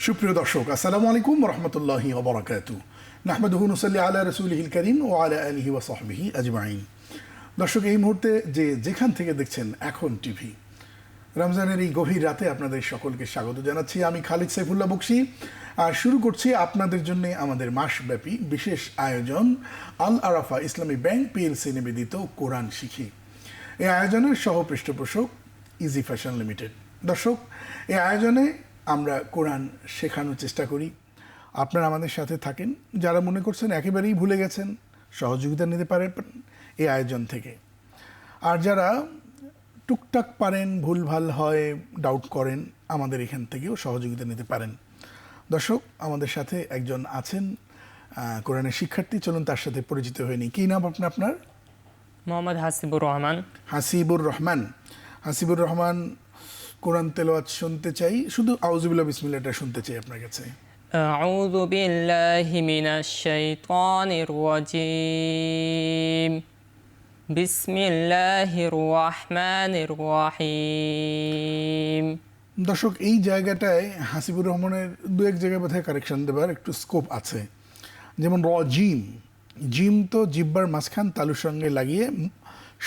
সুপ্রিয় দর্শক, আসসালামু আলাইকুম ওয়া রাহমাতুল্লাহি ওয়া বারাকাতুহু। নাহমাদুহু নুসাল্লি আলা রাসূলিহিল কারীম ওয়া আলা আলিহি ওয়া সাহবিহি আজমাইন। দর্শক, এই মুহূর্তে যেখান থেকে দেখছেন এখন টিভি, রমজানের এই গভীর রাতে আপনাদের সকলকে স্বাগত জানাচ্ছি। আমি খালিদ সাইফুল্লাহ বকশী, আর শুরু করছি আপনাদের জন্য আমাদের মাসব্যাপী বিশেষ আয়োজন আল আরাফা ইসলামী ব্যাংক পিএলসি নিবেদিত কোরআন শিখি। এই আয়োজনের সহ পৃষ্ঠপোষক ইজি ফ্যাশন লিমিটেড। দর্শক, এই আয়োজনে আমরা কোরআন শেখানোর চেষ্টা করি। আপনারা আমাদের সাথে থাকেন। যারা মনে করছেন একেবারেই ভুলে গেছেন, সহযোগিতা নিতে পারেন এই আয়োজন থেকে। আর যারা টুকটাক পারেন, ভুলভাল হয়, ডাউট করেন, আমাদের এখান থেকেও সহযোগিতা নিতে পারেন। দর্শক, আমাদের সাথে একজন আছেন কোরআনের শিক্ষার্থী। চলুন তার সাথে পরিচিত হয়ে নিই। কী নাম আপনার? মোহাম্মদ হাসিবুর রহমান। হাসিবুর রহমান। হাসিবুর রহমান, কোরআন তেলাওয়াত শুনতে চাই, শুধু আউযুবিল্লাহ বিসমিল্লাহটা শুনতে চাই আপনার কাছে। আউযু বিল্লাহি মিনাশ শাইতানির রাজীম। বিসমিল্লাহির রহমানির রহিম। দর্শক, এই জায়গাটায় হাসিবুর রহমানের দু এক জায়গায় বোধহয় কারেকশন দেবার একটু স্কোপ আছে। যেমন জিম, জিম তো জিব্বার মাঝখান তালুর সঙ্গে লাগিয়ে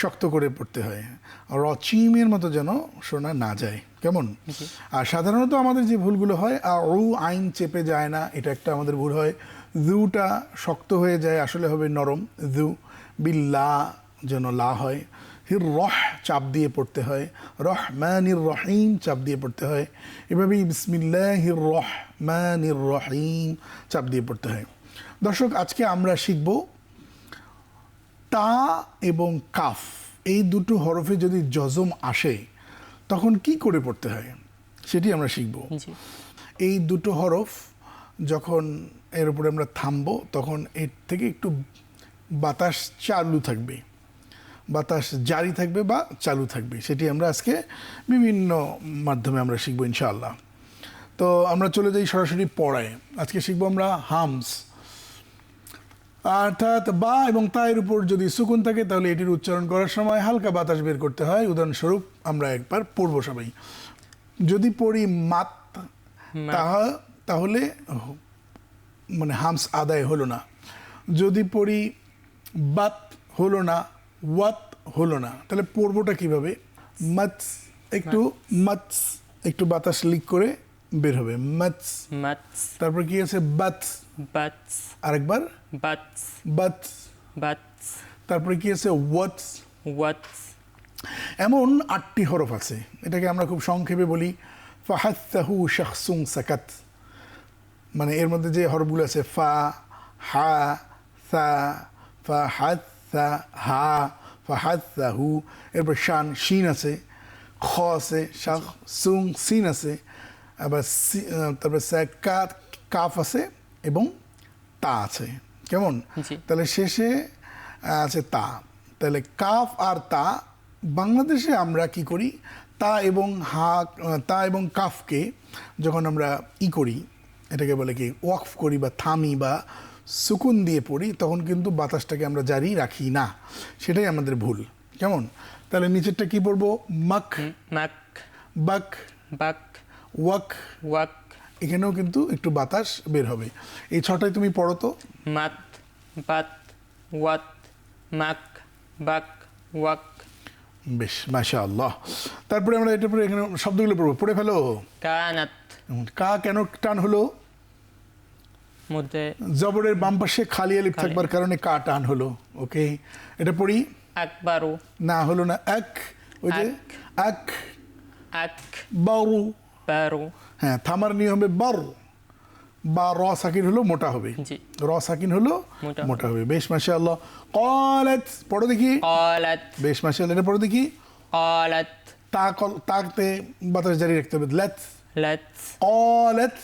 শক্ত করে পড়তে হয়। চিমের মতো যেন শোনা না যায়, কেমন? আর সাধারণত আমাদের যে ভুলগুলো হয়, আইন চেপে যায় না, এটা একটা আমাদের ভুল হয়। জুটা শক্ত হয়ে যায়, আসলে হবে নরম। জু বিল্লা যেন লা হয়। হির রহ চাপ দিয়ে পড়তে হয়। রহমানির রহিম চাপ দিয়ে পড়তে হয়। এভাবেই বিসমিল্লাহির রহমানির রহিম চাপ দিয়ে পড়তে হয়। দর্শক, আজকে আমরা শিখব তা এবং কাফ, এই দুটো হরফে যদি জজম আসে তখন কি করে পড়তে হয় সেটি আমরা শিখব। এই দুটো হরফ যখন এর উপরে আমরা থামবো, তখন এর থেকে একটু বাতাস চালু থাকবে, বাতাস জারি থাকবে বা চালু থাকবে, সেটি আমরা আজকে বিভিন্ন মাধ্যমে আমরা শিখবো ইনশাআল্লাহ। তো আমরা চলে যাই সরাসরি পড়ায়। আজকে শিখবো আমরা হামস, অর্থাৎ বা এবং তায়ের উপর যদি সুকুন থাকে তাহলে এটির উচ্চারণ করার সময় হালকা বাতাস বের করতে হয়। উদাহরণস্বরূপ আমরা একবার পড়বো সবাই। যদি পড়ি মাত, তাহলে মানে হামস আদায় হলো না। যদি পড়ি বাত, হলো না। ওয়াত, হলো না। তাহলে পড়বোটা কিভাবে? মাতস, একটু বাতাস লিক করে বের হবে। মাতস, তারপর কি আছে? বাতস, আরেকবার বাতস, তারপরে কি আছে? ওয়াতস। এমন 8টি হরফ আছে। এটাকে আমরা খুব সংক্ষেপে বলি ফাহাত্তাহু শাখসুন সাকাত। মানে এর মধ্যে যে হরফগুলো আছে ফা, হা, সা, ফাহাত্তা, হা, ফাহাত্তাহু। এরপর শান, শিন আছে। খ আছে, শাখ, সুং, সিন আছে। আবার তারপরে কাফ আছে এবং তা আছে, কেমন? তাহলে শেষে আছে তা। তাহলে কাফ আর তা, বাংলাদেশে আমরা কি করি? তা এবং কাফকে যখন আমরা করি, এটাকে বলে কি ওয়াকফ করি বা থামি বা সুকুন দিয়ে পড়ি, তখন কিন্তু বাতাসটাকে আমরা জারি রাখি না। সেটাই আমাদের ভুল, কেমন? তাহলে নিচেরটা কি পড়বো? মাক, বাক, ওয়াক। এখানেও কিন্তু একটু বাতাস বের হবে। এই 6টাই তুমি পড়ো তো। মাত, বাত, ওয়াত, মাক, বাক, ওয়াক। বেশ, মাশাআল্লাহ। তারপরে আমরা এটা পরে এখানে শব্দগুলো পড়বো। পড়ে ফেলো। কানাত। কা কেন টান হলো? মধ্যে জবরের বাম পাশে খালি আলিফ থাকবার কারণে কা টান হলো। ওকে, এটা পড়ি। আকবারু। না, হলো না। এক, ওই যে এক, বারু। হ্যাঁ, থামার নিয়ম হবে বার, বা র সাকিন হলো মোটা হবে, র সাকিন হলো মোটা হবে। বেশ, মাশাআল্লাহ। ক্বালাত, পড়ো দেখি। বেশ, মাশাআল্লাহ। এটা পড়ো দেখি। তাকতে বাতাস জারি রাখতে হবে। ক্বালাত।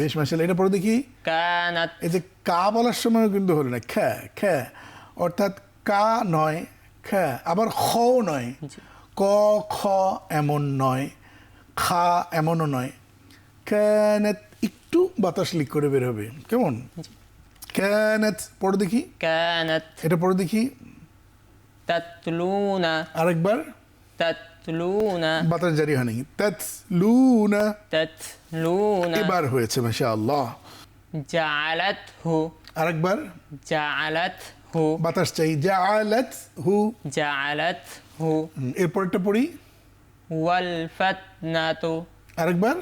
বেশ, মাশাআল্লাহ। এটা পড়ো দেখি। কানাত। এই যে কা বলার সময় কিন্তু হলো না, খ্যা, অর্থাৎ কা নয়, খ্যা। আবার খও নয়, ক, খ এমন নয়, খা এমনও নয়। কানাত, একটু বাতাস লিক করে বের হবে, কেমন? কানাত, পড়ো দেখি। এটা পড়ো দেখি। তাতলুনা। আরেকবার। তাতলুনা বাতাস জারি হয়নি, তাতলুনা। তাতলুনা এবার হয়েছে মাশাআল্লাহ। জাআলাতহু আরেকবার জাআলাতহু বাতাস চাই, জাআলাতহু। জাআলাতহু এরপরটা পড়ি, ওয়াল ফাতনাতু আরেকবার,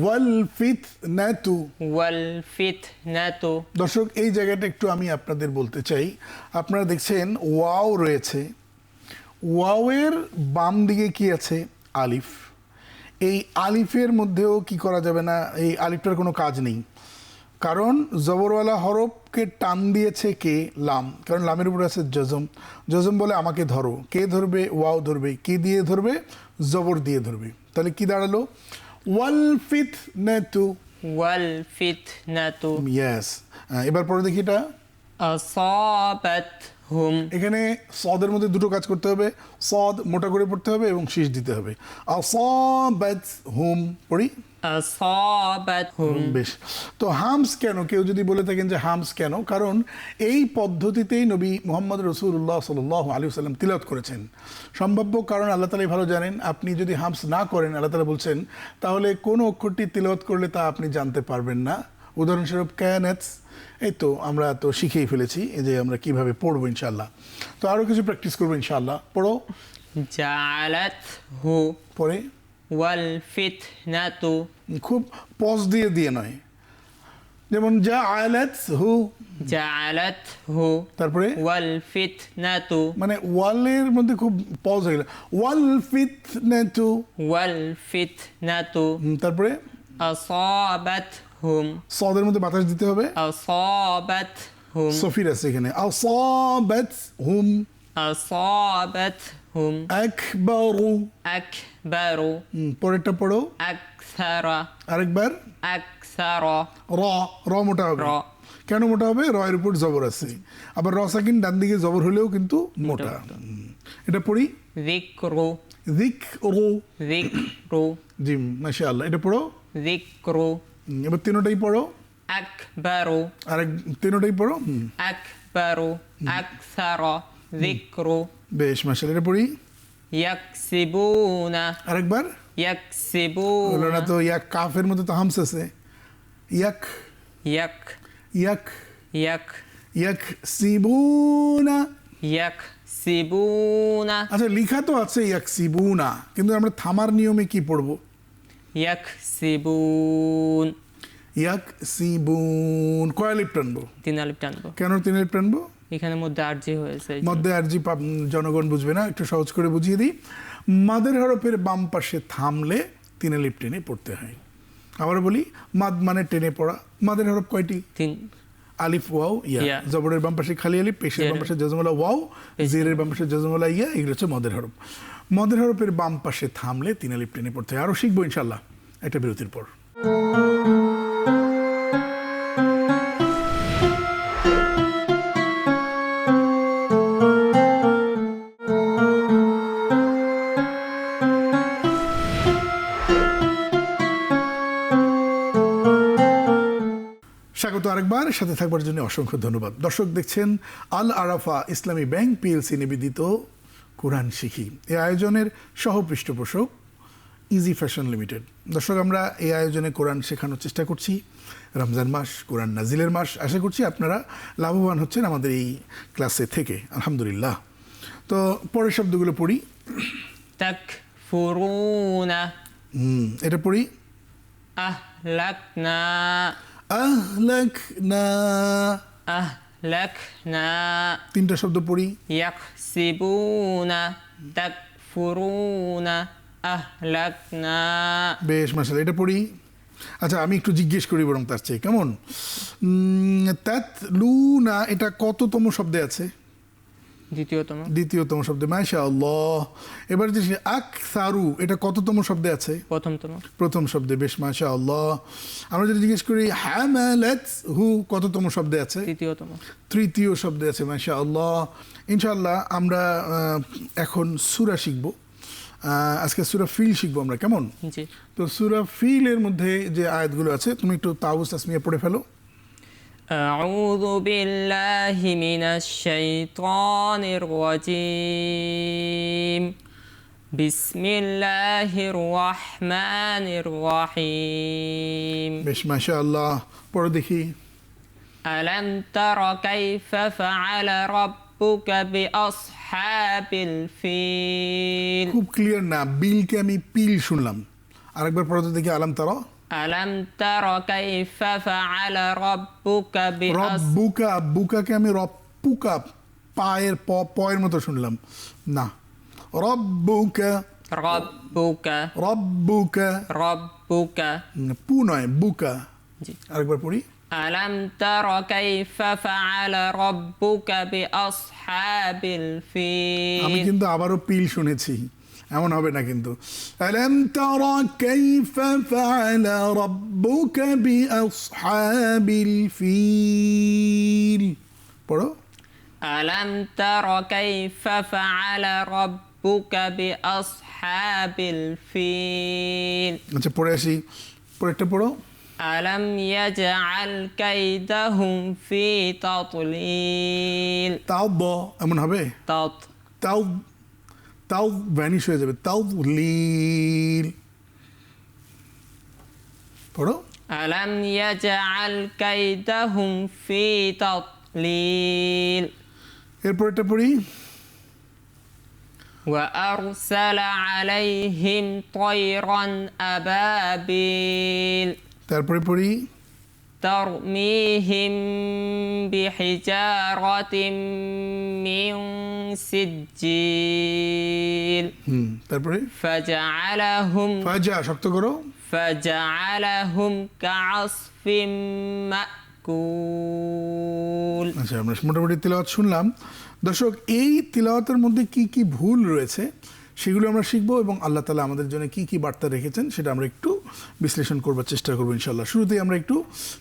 ওয়াল ফিতনাতু। ওয়াল ফিতনাতু দর্শক এই জায়গাটা একটু আমি আপনাদের বলতে চাই, আপনারা দেখছেন ওয়াও রয়েছে, ওয়াওয়ের বাম দিকে কি আছে, আলিফ। এই আলিফের মধ্যেও কি করা যাবে না, এই আলিফটার কোনো কাজ নেই, কারণ জবরওয়ালা হরফকে টান দিয়েছে কে, লাম, কারণ লামের উপরে আছে জজম। জজম বলে আমাকে ধরো, কে ধরবে, ওয়াও ধরবে, কি দিয়ে ধরবে, জবর দিয়ে ধরবে। তাহলে কি দাঁড়ালো, ওয়াল ফিতনাতু। ওয়াল ফিতনাতু ইয়েস। এবার পরে দেখি এটা, আসাবাতহুম এখানে সদের মধ্যে দুটো কাজ করতে হবে, সদ মোটা করে পড়তে হবে এবং শীষ দিতে হবে। আসাবাতহুম পড়ি, আসাবাতহুম বেশ। তো হামস কেন, কেউ যদি বলে থাকেন যে হামস কেন, কারণ এই পদ্ধতিতেই নবী মোহাম্মদ রসুল্লাহ সাল্লাল্লাহু আলাইহি ওয়াসাল্লাম তিলাওয়াত করেছেন। সম্ভাব্য কারণ আল্লাহ তাআলাই ভালো জানেন, আপনি যদি হামস না করেন, আল্লাহ তাআলা বলছেন, তাহলে কোন অক্ষরটি তিলাওয়াত করলে তা আপনি জানতে পারবেন না। উদাহরণস্বরূপ কায়ানাত, এই তো আমরা তো শিখেই ফেলেছি, এই যে আমরা কিভাবে পড়বো ইনশাআল্লাহ। তো আরও কিছু প্র্যাকটিস করবো ইনশাআল্লাহ। পড়ো, জাআলাতহু পরে ওয়াল ফিতনাতু খুব পজ দিয়ে দিয়ে নয়, যেমন জাআলাতহু, জাআলাতহু তারপরে ওয়াল ফিতনাতু মানে ওয়ালের মধ্যে খুব পজ হয়ে গেল, ওয়াল ফিতনাতু। ওয়াল ফিতনাতু তারপরে আসাবাতহুম সদের মধ্যে বাতাস দিতে হবে, আসাবাতহুম সফির আছে এখানে, আসাবাতহুম। আসাবাতহুম আকবারু, আকবারু পরেরটা পড়ো, আকসারা আরেকবার, আকসারা র, র মোটা হবে। র। কেন মোটা হবে, র এর উপর জবর আছে, আবার র সাকিন ডান দিকে জবর হলেও কিন্তু মোটা। এটা পড়ি, যিকরু যিকরু। যিকরু জি মাশাআল্লাহ। এটা পড়ো, যিকরু এবার তিনটাই পড়ো, আকবারু আরেক তিনটাই পড়ো। আকবারু আকসারা যিকরু বেশ মাশাআল্লাহ। এটা পড়ি, ইয়াকসিবুনা আরেকবার। হলো না ইয়াকসিবুনা তো, ইয়াক কাফের মধ্যে তো হামস আছে, ইয়াক ইয়াক ইয়াক ইয়াক ইয়াক সিবুনা। ইয়াকসিবুনা আচ্ছা লিখা তো আছে ইয়াক সিবুনা, কিন্তু আমরা থামার নিয়মে কি পড়বো, ইয়াকসিবুন ইয়াক সিবুন। কয় আলিফ টানবো, 3 আলিফ টানবো, কেন 3 আলিফ টানবো, এখানে মধ্যে আরজি হয়েছে এই জন্য। মধ্যে আরজি জনগণ বুঝবে না, একটু সহজ করে বুঝিয়ে দিই। মাদের হরফের বাম পাশে থামলে 3 আলিফ টেনে পড়তে হয়। আবার বলি, মাদ মানে টেনে পড়া। মাদের হরফ কয়টি, 3 আলিফ ওয়াও ইয়া। ইয়া। জবরের বাম পাশে খালি আলিফ, পেশের বাম পাশে জজমলা ওয়াও, জেরের বাম পাশে জজমলা ইয়া, এগুলো হচ্ছে মদের হরফ। মদের হরফের বাম পাশে থামলে 3 আলিফ টেনে পড়তে হয়। আরও শিখবো ইনশাল্লাহ একটা বিরতির পর। স্বাগত আরেকবার, সাথে থাকবার জন্য অসংখ্য ধন্যবাদ। দর্শক দেখছেন আল আরাফা ইসলামী ব্যাংক পিএলসি নিবেদিত কোরআন শিখি। এই আয়োজনের সহ পৃষ্ঠপোষক ইজি ফ্যাশন লিমিটেড। দর্শক আমরা এই আয়োজনে কোরআন শেখানোর চেষ্টা করছি। রমজান মাস কোরআন নাজিলের মাস, আশা করছি আপনারা লাভবান হচ্ছেন আমাদের এই ক্লাসে থেকে, আলহামদুলিল্লাহ। তো পরের শব্দগুলো পড়ি, তাকফুরুনা এটা পড়ি, আহলাকনা আহলাকনা। আহলাকনা তিনটা শব্দ পড়ি, ইয়াকসিবুনা তাকফুরুনা আহলাকনা। বেশ মাশাআল্লাহ। এটা পড়ি। আচ্ছা আমি একটু জিজ্ঞেস করি বরং তার চেয়ে, কেমন, তাতলুনা এটা কততম শব্দে আছে, দ্বিতীয়তম দ্বিতীয়তম শব্দে, মাশাআল্লাহ। এবার যে আকসারু এটা কততম শব্দে আছে, প্রথমতম প্রথম শব্দে, বেশ মাশাআল্লাহ। আমরা যদি জিজ্ঞেস করি হামালাতহু কততম শব্দে আছে, তৃতীয়তম তৃতীয় শব্দে আছে, মাশাআল্লাহ। ইনশাআল্লাহ আমরা এখন সূরা শিখব, আজকে সূরা ফিল শিখবো আমরা, কেমন। জি। তো সূরা ফিলের মধ্যে যে আয়াতগুলো আছে তুমি একটু তাওবুস তাসমিয়া পড়ে ফেলো। আউযু বিল্লাহি মিনাশ শাইতানির রাজীম। বিসমিল্লাহির রহমানির রহিম বেশ মাশাআল্লাহ। পড়ো দেখি। আলাম তারা কাইফা ফাআলা রাব্বুকা বিআসহাবিল ফিল। খুব ক্লিয়ার না, বিলকে আমি পিল শুনলাম। আরেকবার পড়ো তো দেখি। আলাম তারা। আলাম তারা কাইফা ফাআলা রাব্বুকা রব্বুকা, বুকাকে আমি রব্বুকা পায়ের পয়ের মতো শুনলাম না। রব্বুকা রাব্বুকা রব্বুকা রাব্বুকা পু নয়, বুকা। জি। আরেকবার পড়ি। আলাম তারা কাইফা ফাআলা রাব্বুকা বিআসহাবিল ফিল। আমি কিন্তু আবারও পিল শুনেছি, এমন হবে না কিন্তু। আলাম তারা কাইফা ফাআলা রাব্বুকা বিআসহাবিল ফিল। পড়ো। আলাম তারা কাইফা ফাআলা রাব্বুকা বিআসহাবিল ফিল। আচ্ছা পড়ে আসি, পরেরটা পড়ো। আলাম ইয়াজআল কাইদাহুম ফি তাদলিল। তাও ব এমন হবে, তাত তাও তাও ভ্যানিশ হয়ে যাবে। তাও লীল। পড়ো। আলাম ইয়াজআল কাইদাহুম ফি তাদলিল। এরপরটা পড়ি। وأرسل عليهم طيرا أبابيل তারপরে পড়ি। ترميهم بحجارة من سجيل তারপরে فجعلهم ফাজা শক্ত করো। كعصف مأكول। আচ্ছা আমরা মোটামুটি তিলাওয়াত শুনলাম। দর্শক, এই তিলাওয়াতের মধ্যে কি কি ভুল রয়েছে সেগুলো আমরা শিখবো এবং আল্লাহ তাআলা আমাদের জন্য কি কি বার্তা রেখেছেন সেটা আমরা একটু বিশ্লেষণ করবার চেষ্টা করবো ইনশাআল্লাহ। শুরুতেই আমরা একটু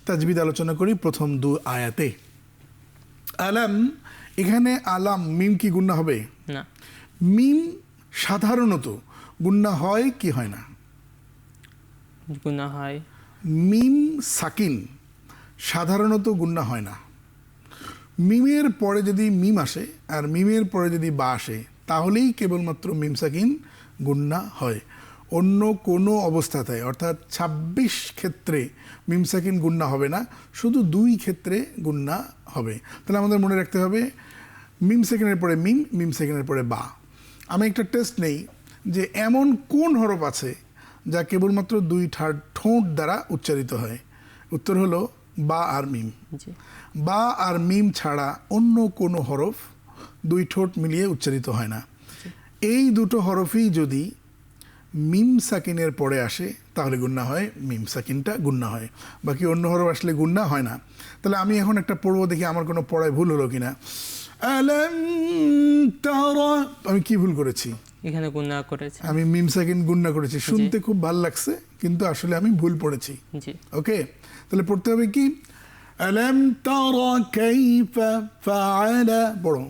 তাজবিদ আলোচনা করি প্রথম দু আয়াতে। আলাম, এখানে আলাম মিম কি গুন্না হবে? না। মিম সাধারণত গুন্না হয় কি হয় না? গুনাহ হয়। মিম সাকিন সাধারণত গুন্না হয় না। মিমের পরে যদি মিম আসে আর মিমের পরে যদি বা আসে তাহলেই কেবলমাত্র মিম সাকিন গুন্না হয়। অন্য কোনো অবস্থাতে অর্থাৎ ২৬ ক্ষেত্রে মিম সাকিন গুন্না হবে না, শুধু ২ ক্ষেত্রে গুন্না হবে। তাহলে আমাদের মনে রাখতে হবে মিম সেকেন্ডের পরে মিম, মিম সেকেন্ডের পরে বা। আমি একটা টেস্ট নেই যে এমন কোন হরফ আছে যা কেবলমাত্র ২ ঠোঁট দ্বারা উচ্চারিত হয়। উত্তর হলো বা আর মিম। জি। বা আর মিম ছাড়া অন্য কোনো হরফ ২ ঠোঁট মিলিয়ে উচ্চারিত হয় না। এই দুটো হরফই যদি মিম সাকিনের পরে আসে তাহলে গুন্না হয়, মিম সাকিনটা গুন্না হয়, বাকি অন্য হরফ আসলে গুন্না হয় না। তাহলে আমি এখন একটা পড়বো, দেখি আমার কোনো পড়ায় ভুল হলো কিনা। আলাম তারা, আমি কি ভুল করেছি? এখানে গুনাহ করেছে। আমি মিম সাকিন গুন্না করেছি, শুনতে খুব ভালো লাগছে কিন্তু আসলে আমি ভুল পড়েছি। জি। ওকে, তাহলে পড়তে হবে কি? আলাম তারা কাইফা ফাআলা। পড়ো।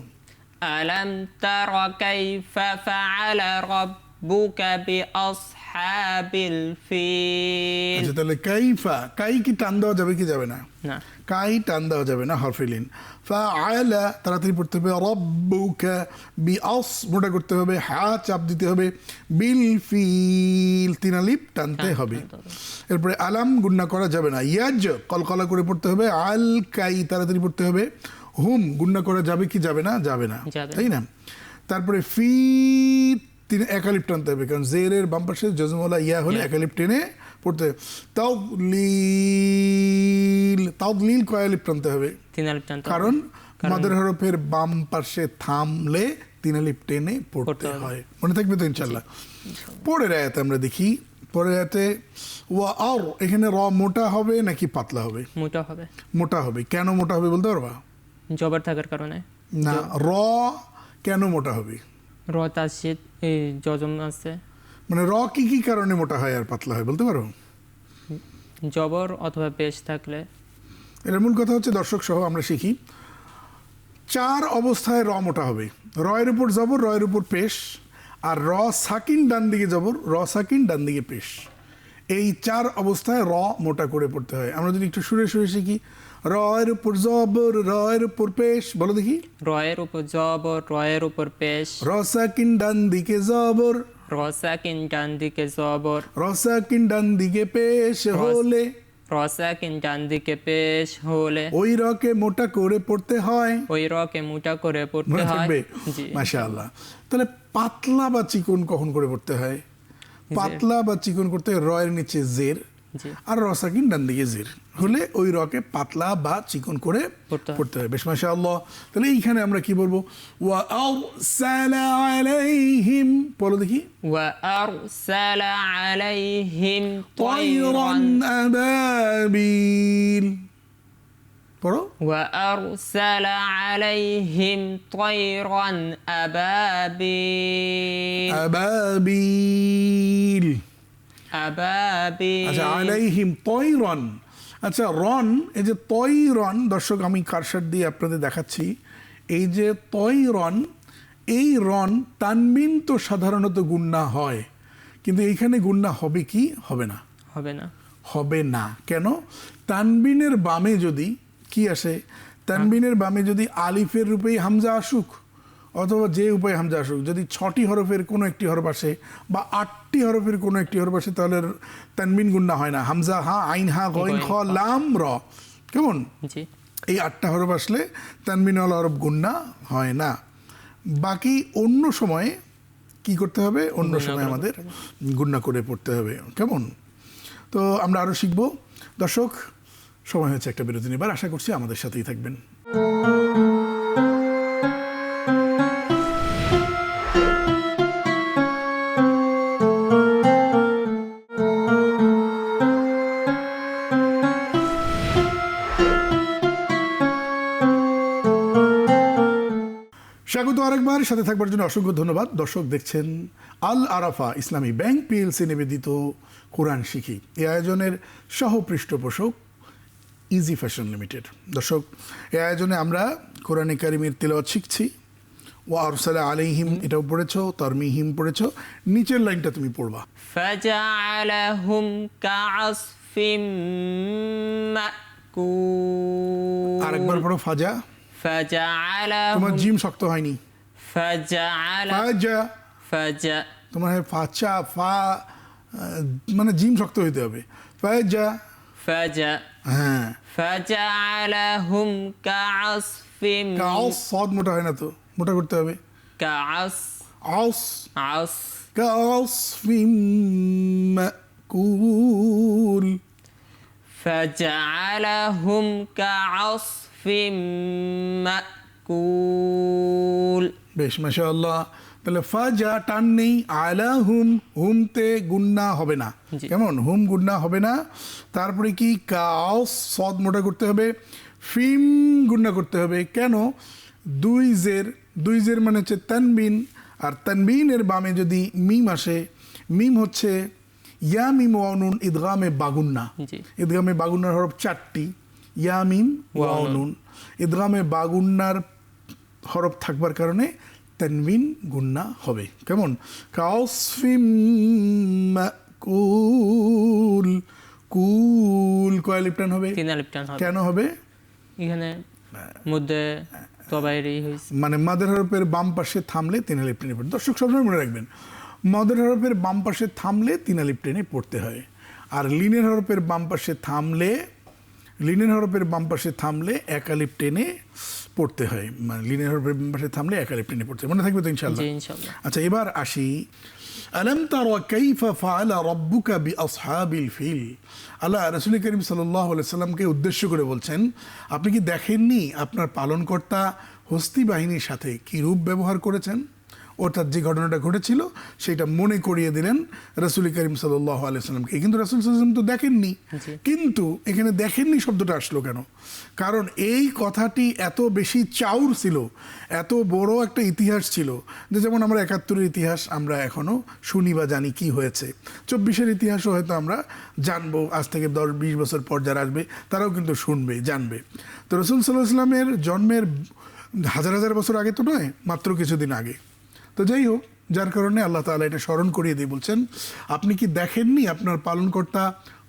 আলাম তারা কাইফা ফাআলা রাব্বুকা বিআসহাবিল ফিল। আচ্ছা তাহলে কাইফা, কাই কি টান দেওয়া যাবে কি যাবে না? না। কাই টান দেওয়া যাবে না, হরফিলিন। ফাআলা তাড়াতাড়ি পড়তে হবে। রাব্বুকা বিআস মোটা করতে হবে, হা চাপ দিতে হবে, বিল ফিল ৩ আলিফ টানতে হবে। এরপরে আলাম গুন্না করা যাবে না। ইয়াজ কলকলা করে পড়তে হবে। আল কাই তাড়াতাড়ি পড়তে হবে। হুম গুন্না করা যাবে কি যাবে না? যাবে না, তাই না? তারপরে ফি ৩ এক আলিফ টানতে হবে, কারণ জেরের বাম পাশে জজমওয়ালা ইয়া হলে এক আলিফ টেনে পড়তে হবে। তাওলীল, তাওলীল কয় আলিফ টানতে হবে? ৩ আলিফ টানতে হবে। কারণ মাদের হরফের বাম পাশে থামলে ৩ আলিফ টেনে পড়তে হয়। মনে থাকবে তো ইনশাআল্লাহ? পরের আয়াতে আমরা দেখি। পরের আয়াতে ওয়া আর, এখানে র মোটা হবে নাকি পাতলা হবে? মোটা হবে। মোটা হবে। কেন মোটা হবে বলতে পারবা? জবর থাকার কারণে। না, র কেন মোটা হবে? র তাসদীদ এই জজম আছে। মানে র কি কি কারণে মোটা হয় আর পাতলা হয় বলতে পারো? জবর অথবা পেশ থাকলে। এর মূল কথা হচ্ছে দর্শক সহ আমরা শিখি 4 অবস্থায় র মোটা হবে। র এর উপর জবর, র এর উপর পেশ, আর র সাকিন ডান দিকে জবর, র সাকিন ডান দিকে পেশ। এই 4 অবস্থায় র মোটা করে পড়তে হয়। আমরা যদি একটু সুরে সুরে শিখি, র এর উপর জবর, র এর উপর পেশ, বলো দেখি। র এর উপর জবর, র এর উপর পেশ, র সাকিন ডান দিকে জবর, র সাকিন ডান দিকে জবর, র সাকিন ডান দিকে পেশ হলে, র সাকিন ডান দিকে পেশ হলে, ওই রকে মোটা করে পড়তে হয়। ওই রকে মোটা করে পড়তে মনে হয়। থাকবে? জি মাশাআল্লাহ। তাহলে পাতলা বা চিকন কখন করে পড়তে হয়? পাতলা বা চিকন করতে হয় র এর নিচে জের, জি আর র সাকিন ডান দিকে জের হলে ওই রকে পাতলা বা চিকন করে পড়তে হয়। পড়তে হয়। বেশ মাশাআল্লাহ। তাহলে এইখানে আমরা কি বলবো? ওয়া আরসালা আলাইহিম, বলো দেখি। ওয়া আরসালা আলাইহিম তায়রান আবাবিল, পড়ো। وأرسل عليهم طيرا أبابيل আবাবিল। أبابيل আচ্ছা, আলাইহিম তয়রন। আচ্ছা, রন, এই যে তয়রন, দর্শক আমি কারসার দিয়ে আপনাদের দেখাচ্ছি, এই যে তয়রন, এই রন তানবিন তো সাধারণত গুন্না হয়, কিন্তু এইখানে গুন্না হবে কি হবে না? হবে না। হবে না। কেন? তানবিনের বামে যদি কি আসে, তানবিনের বামে যদি আলিফের রূপেই হামজা আসুক, অথবা যে উপায়ে হামজা আসুক, যদি 6টি হরফের কোনো একটি হরফ আসে বা 8টি হরফের কোনো একটি হরফ আসে, তাহলে তানবিন গুন্না হয় না। হামজা হা, আইন হা, গইন খ, লাম র, কেমন? জি এই 8টা হরফ আসলে তানবিনওয়ালা হরফ গুন্না হয় না। বাকি অন্য সময়ে কি করতে হবে? অন্য সময় আমাদের গুন্না করে পড়তে হবে, কেমন? তো আমরা আরও শিখব। দর্শক, সময় হয়েছে একটা বিরতি নেবার, আশা করছি আমাদের সাথেই থাকবেন। স্বাগত আরেকবার, সাথে থাকবার জন্য অসংখ্য ধন্যবাদ। দর্শক, দেখছেন আল আরাফা ইসলামী ব্যাংক পিএলসি নিবেদিত কোরআন শিখি। এই আয়োজনের সহ পৃষ্ঠপোষক ইজি ফ্যাশন লিমিটেড। দর্শক, এই আয়োজনে আমরা কোরআনে কারিমের তিলাওয়াত শিখছি। ওয়া আরসালা আলাইহিম এটাও পড়েছো, তারমিহিম পড়েছো, নিচের লাইনটা তুমি পড়বা। فجعلهم كعصف مأكول আরেকবার পড়ো, ফাজা। فجعلهم তোমার জিম শক্ত হয়নি। فجعل ফাজা, فجع তোমার ফাচা, ফা মানে জিম শক্ত হইতে হবে। ফাজা, فجع হ্যাঁ। فجعلهم كعصف কাউস, সদ মোটা হয় না তো, মোটা করতে হবে। আউস, عصف কাউসফিম মাকুল। فجعلهم كعصف مأكول বেশ মাশাআল্লাহ। তাহলে ফাজা টান নেই, আলা হুম, হুমতে গুন্না হবে না, জি। কেমন? হুম গুন্না হবে না। তারপরে কি? কাউস, সদ মোটা করতে হবে। ফিম গুন্না করতে হবে। কেন? দুই জের মানে হচ্ছে তানবিন, আর তানবিনের বামে যদি মিম আসে, মিম হচ্ছে ইয়া মিম ওয়া নুন ইদগামে বাগুন্না। জি ইদগামে বাগুন্নার হরফ 4টি, ইয়া মিম ওয়া নুন। ইদগামে বাগুন্নার হরফ থাকবার কারণে তানবিন গুন্না হবে, কেমন? কাউসফিম মাকুল। কুল কয় লিপটান হবে? 3 আলিফ টান হবে। কেন হবে? এখানে মধ্যে তবাইরি হয়েছে। মানে মাদের হরফের বাম পাশে থামলে 3 আলিফ টেনে পড়ে। দর্শক, সবসময় মনে রাখবেন, মাদের হরফের বাম পাশে থামলে 3 আলিফ টেনে পড়তে হয়, আর লিনের হরফের বাম পাশে থামলে 1 আলিফ টেনে পড়তে হয়। মানে লিনের হরফের বাম পাশে থামলে 1 আলিফ টেনে পড়তে হয়। মনে থাকবে তো ইনশাআল্লাহ? জি ইনশাআল্লাহ। আচ্ছা, এবার আসি। আলাম তারা কাইফা ফাআলা রাব্বুকা বিআসহাবিল ফিল। আল্লাহ রাসূল করিম সাল্লাল্লাহু আলাইহি সাল্লামকে উদ্দেশ্য করে বলছেন, আপনি কি দেখেননি আপনার পালনকর্তা হস্তি বাহিনীর সাথে কি রূপ ব্যবহার করেছেন? অর্থাৎ যে ঘটনাটা ঘটেছিল সেটা মনে করিয়ে দিলেন রাসূল করিম সাল্লাল্লাহু আলাইহি সাল্লামকে। কিন্তু রাসূল সাল্লাল্লাহু আলাইহি সাল্লাম তো দেখেননি। কিন্তু এখানে দেখেননি শব্দটা আসলো কেন? কারণ এই কথাটি এত বেশি চাউর ছিল, এত বড় একটা ইতিহাস ছিল, যে যেমন আমরা 71-এর ইতিহাস আমরা এখনও শুনি বা জানি কি হয়েছে, 24-এর ইতিহাসও হয়তো আমরা জানবো, আজ থেকে 10-20 বছর পর যারা আসবে তারাও কিন্তু শুনবে, জানবে। তো রাসূল সাল্লাল্লাহু আলাইহি সাল্লামের জন্মের হাজার হাজার বছর আগে তো নয়, মাত্র কিছুদিন আগে। তো যাই হোক, যার কারণে আল্লাহ তাআলা এটা স্মরণ করিয়ে দিয়ে বলছেন, আপনি কি দেখেননি আপনার পালনকর্তা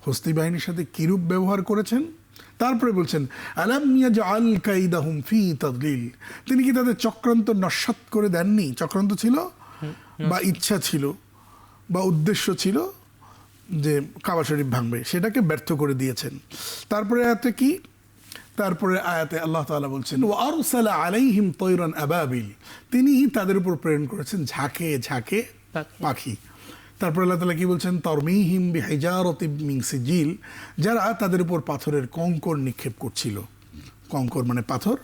হস্তি বাহিনীর সাথে কিরূপ ব্যবহার করেছেন? তারপরে বলছেন, আলাম ইয়াজআল কাইদাহুম ফি তাদলিল। তিনি কি তাদের চক্রান্ত নস্যাৎ করে দেননি? চক্রান্ত ছিল বা ইচ্ছা ছিল, বা উদ্দেশ্য ছিল যে কাবা শরীফ ভাঙবে, সেটাকে ব্যর্থ করে দিয়েছেন। তারপরে আয়াতে কি? তারপরে আয়াতে আল্লাহ তাআলা বলছেন ওয়া আরসালা আলাইহিম তায়রান আবাবিল, তিনি তাদের উপর প্রেরণ করেছেন ঝাঁকে ঝাঁকে পাখি। তারপরে আল্লাহ তাআলা কি বলছেন? তারমিহিম বিহিজারাতিম মিন সিজিল, যারা তাদের উপর পাথরের কঙ্কর নিক্ষেপ করছিল। কঙ্কর মানে পাথর।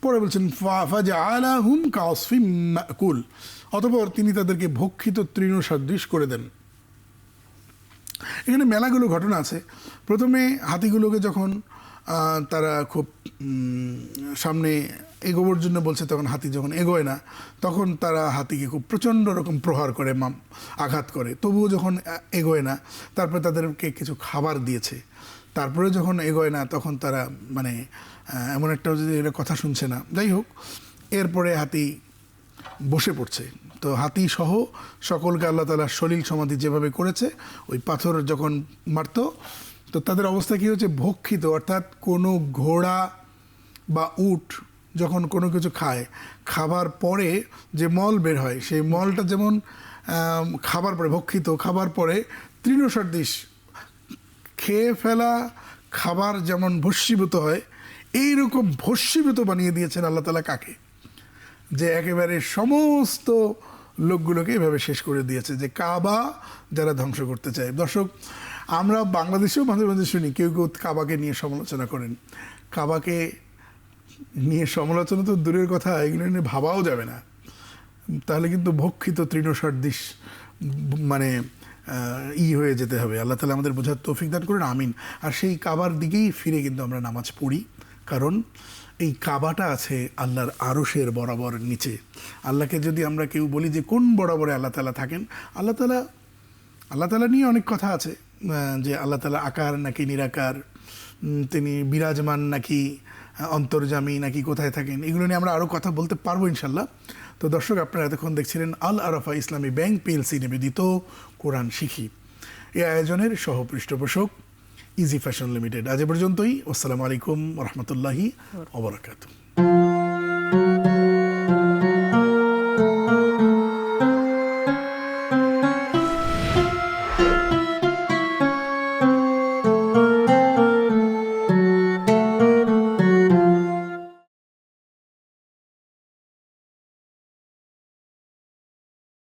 পরে বলছেন ফাজআলাহুম কাআসফিম মাকুল, অতঃপর তিনি তাদেরকে ভক্ষিত তৃণ সদৃশ করে দেন। এখানে মেলাগুলো ঘটনা আছে। প্রথমে হাতিগুলোকে যখন তারা খুব সামনে এগোবার জন্য বলছে, তখন হাতি যখন এগোয় না, তখন তারা হাতিকে খুব প্রচণ্ড রকম প্রহার করে, আঘাত করে, তবুও যখন এগোয় না, তারপরে তাদেরকে কিছু খাবার দিয়েছে। তারপরে যখন এগোয় না, তখন তারা মানে এমন একটা যে এরা কথা শুনছে না, যাই হোক, এরপরে হাতি বসে পড়ছে। তো হাতি সহ সকলকে আল্লাহ তাআলা সলিল সমাধি যেভাবে করেছে, ওই পাথর যখন মারত, তো তাদের অবস্থা কী হচ্ছে? ভক্ষিত, অর্থাৎ কোনো ঘোড়া বা উট যখন কোনো কিছু খায়, খাবার পরে যে মল বের হয়, সেই মলটা যেমন খাবার পরে ভক্ষিত, খাবার পরে তৃণসদৃশ, খেয়ে ফেলা খাবার যেমন ভস্মীভূত হয়, এইরকম ভস্মীভূত বানিয়ে দিয়েছেন আল্লাহ তাআলা কাকে? যে একেবারে সমস্ত লোকগুলোকে এভাবে শেষ করে দিয়েছে, যে কাবা যারা ধ্বংস করতে চায়। দর্শক, আমরা বাংলাদেশেও মাঝে মাঝে শুনি কেউ কেউ কাবাকে নিয়ে সমালোচনা করেন। কাবাকে নিয়ে সমালোচনা তো দূরের কথা, এগুলো নিয়ে ভাবাও যাবে না, তাহলে কিন্তু ভক্ষিত তৃণসদৃশ মানে হয়ে যেতে হবে। আল্লাহ তাআলা আমাদের বোঝার তৌফিক দান করেন, আমিন। আর সেই কাবার দিকেই ফিরে কিন্তু আমরা নামাজ পড়ি, কারণ এই কাবাটা আছে আল্লাহর আরশের বরাবর নিচে। আল্লাহকে যদি আমরা কেউ বলি যে কোন বরাবরে আল্লাহ তাআলা থাকেন, আল্লাহ তাআলা নিয়ে অনেক কথা আছে, যে আল্লাহ তাআলা আকার নাকি নিরাকার, তিনি বিরাজমান নাকি অন্তর্যামী নাকি কোথায় থাকেন, এগুলো নিয়ে আমরা আরও কথা বলতে পারবো ইনশাল্লাহ। তো দর্শক, আপনারা এতক্ষণ দেখছিলেন আল আরাফা ইসলামী ব্যাংক পিএলসি নিবেদিত কোরআন শিখি। এই আয়োজনের সহ পৃষ্ঠপোষক ইজি ফ্যাশন লিমিটেড। আজ পর্যন্তই। আসসালামু আলাইকুম ওয়া রাহমাতুল্লাহি ওয়া বারাকাতুহু।